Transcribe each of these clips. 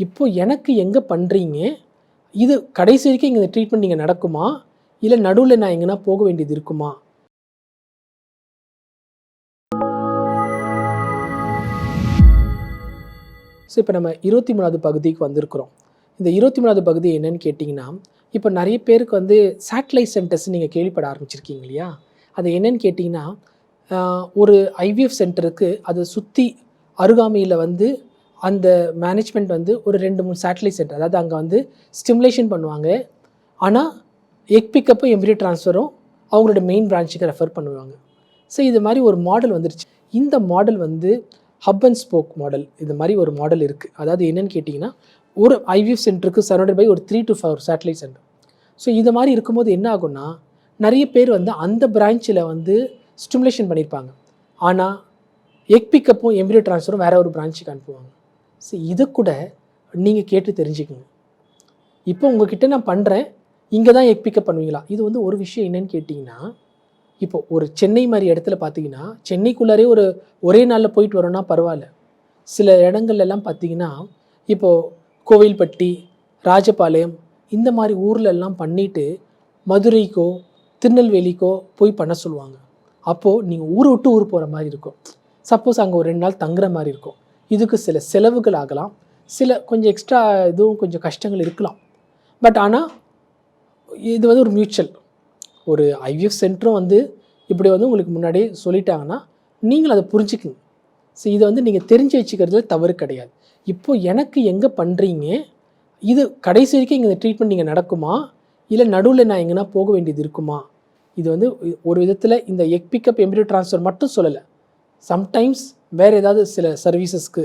இப்போ எனக்கு எங்கே பண்ணுறீங்க, இது கடைசி வரைக்கும் இங்கே இந்த ட்ரீட்மெண்ட் இங்கே நடக்குமா, இல்லை நடுவில் நான் எங்கன்னா போக வேண்டியது இருக்குமா? ஸோ இப்போ நம்ம 23வது பகுதிக்கு வந்திருக்கிறோம். இந்த 23வது பகுதி என்னன்னு கேட்டிங்கன்னா, இப்போ நிறைய பேருக்கு வந்து சேட்டலைட் சென்டர்ஸ் நீங்கள் கேள்விப்பட ஆரம்பிச்சிருக்கீங்க இல்லையா? அது என்னன்னு கேட்டிங்கன்னா, ஒரு ஐவிஎஃப் சென்டருக்கு அதை சுற்றி அருகாமையில் வந்து அந்த மேனேஜ்மெண்ட் வந்து ஒரு 2, 3 சேட்டலைட் சென்டர், அதாவது அங்கே வந்து ஸ்டிமுலேஷன் பண்ணுவாங்க. ஆனால் எக் பிக்கப்பும் எம்ப்ரியோ ட்ரான்ஸ்ஃபரும் அவங்களோட மெயின் பிரான்ச்சுக்கு ரெஃபர் பண்ணுவாங்க. ஸோ இது மாதிரி ஒரு மாடல் வந்துருச்சு. இந்த மாடல் வந்து ஹப் அண்ட் ஸ்போக் மாடல். இது மாதிரி ஒரு மாடல் இருக்குது. அதாவது என்னென்னு கேட்டிங்கன்னா, ஒரு ஐவிஎஃப் சென்டருக்கு சரௌண்டட் பை ஒரு 3 to 4 சேட்டலைட் சென்டர். ஸோ இது மாதிரி இருக்கும்போது என்ன ஆகும்னா, நிறைய பேர் வந்து அந்த பிரான்ச்சில் வந்து ஸ்டிமுலேஷன் பண்ணியிருப்பாங்க. ஆனால் எக் பிக்கப்பும் எம்ப்ரியோ ட்ரான்ஸ்ஃபரும் வேறு ஒரு பிரான்ச்சுக்கு அனுப்புவாங்க. ஸோ இதை கூட நீங்கள் கேட்டு தெரிஞ்சுக்கங்க. இப்போ உங்ககிட்ட நான் பண்ணுறேன், இங்கே தான் எக் பிக்கப் பண்ணுவீங்களா? இது வந்து ஒரு விஷயம் என்னென்னு கேட்டிங்கன்னா, இப்போ ஒரு சென்னை மாதிரி இடத்துல பார்த்தீங்கன்னா, சென்னைக்குள்ளாரே ஒரே நாளில் போயிட்டு வரோன்னா பரவாயில்ல. சில இடங்கள்லாம் பார்த்தீங்கன்னா, இப்போது கோவில்பட்டி, ராஜபாளையம் இந்த மாதிரி ஊர்லெல்லாம் பண்ணிவிட்டு மதுரைக்கோ திருநெல்வேலிக்கோ போய் பண்ண சொல்லுவாங்க. அப்போது நீங்கள் ஊரை விட்டு ஊர் போகிற மாதிரி இருக்கும். சப்போஸ் அங்கே ஒரு 2 நாள் தங்குற மாதிரி இருக்கும். இதுக்கு சில செலவுகள் ஆகலாம், சில கொஞ்சம் எக்ஸ்ட்ரா இதுவும் கொஞ்சம் கஷ்டங்கள் இருக்கலாம். பட் ஆனால் இது வந்து ஒரு மியூச்சுவல். ஒரு ஐவிஎஃப் சென்டரும் வந்து இப்படி வந்து உங்களுக்கு முன்னாடியே சொல்லிட்டாங்கன்னா நீங்கள் அதை புரிஞ்சுக்குங்க. ஸோ இதை வந்து நீங்கள் தெரிஞ்சு வச்சுக்கிறதுல தவறு கிடையாது. இப்போது எனக்கு எங்கே பண்ணுறீங்க, இது கடைசி வரைக்கும் இங்கே இந்த ட்ரீட்மெண்ட் இங்கே நடக்குமா, இல்லை நடுவில் நான் எங்கன்னா போக வேண்டியது இருக்குமா? இது வந்து ஒரு விதத்தில் இந்த எக் பிக்கப் எம்ப்ரியோ ட்ரான்ஸ்ஃபர் மட்டும் சொல்லலை. சம்டைம்ஸ் வேறு ஏதாவது சில சர்வீசஸ்க்கு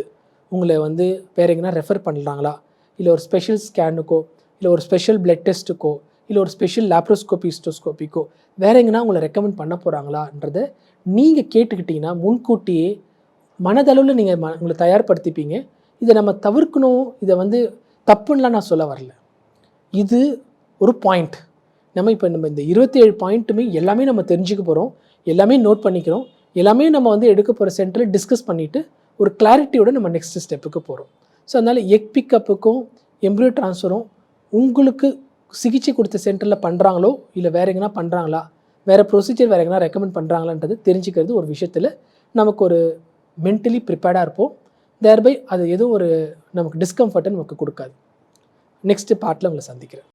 உங்களை வந்து வேறு எங்கன்னா ரெஃபர் பண்ணுறாங்களா, இல்லை ஒரு ஸ்பெஷல் ஸ்கேனுக்கோ, இல்லை ஒரு ஸ்பெஷல் பிளட் டெஸ்ட்டுக்கோ, இல்லை ஒரு ஸ்பெஷல் லேப்ரோஸ்கோபி ஹிஸ்டோஸ்கோப்பிக்கோ வேறு எங்கன்னா உங்களை ரெக்கமெண்ட் பண்ண போகிறாங்களான்றதை நீங்கள் கேட்டுக்கிட்டிங்கன்னா முன்கூட்டியே மனதளவில் நீங்கள் உங்களை தயார்படுத்திப்பீங்க. இதை நம்ம தவிர்க்கணும், இதை வந்து தப்புன்னெலாம் நான் சொல்ல வரல. இது ஒரு பாயிண்ட். நம்ம இந்த 27 பாயிண்ட்டுமே எல்லாமே நம்ம தெரிஞ்சுக்க போகிறோம், எல்லாமே நோட் பண்ணிக்கிறோம், எல்லாமே நம்ம வந்து எடுக்க போகிற சென்டரில் டிஸ்கஸ் பண்ணிவிட்டு ஒரு கிளாரிட்டியோட நம்ம நெக்ஸ்ட் ஸ்டெப்புக்கு போகிறோம். ஸோ அதனால் எக் பிக்கப்புக்கும் எம்ப்ரியோ ட்ரான்ஸ்ஃபரும் உங்களுக்கு சிகிச்சை கொடுத்த சென்டரில் பண்ணுறாங்களோ, இல்லை வேறு எங்கன்னா பண்ணுறாங்களா, வேறு ப்ரொசீஜர் வேறு எங்கன்னா ரெக்கமெண்ட் பண்ணுறாங்களான்றது தெரிஞ்சுக்கிறது ஒரு விஷயத்தில் நமக்கு ஒரு மென்டலி ப்ரிப்பேர்டாக இருப்போம். தேர்பை அது எதுவும் ஒரு நமக்கு டிஸ்கம்ஃபர்ட்டை நமக்கு கொடுக்காது. நெக்ஸ்ட்டு பார்ட்டில் உங்களை சந்திக்கிறேன்.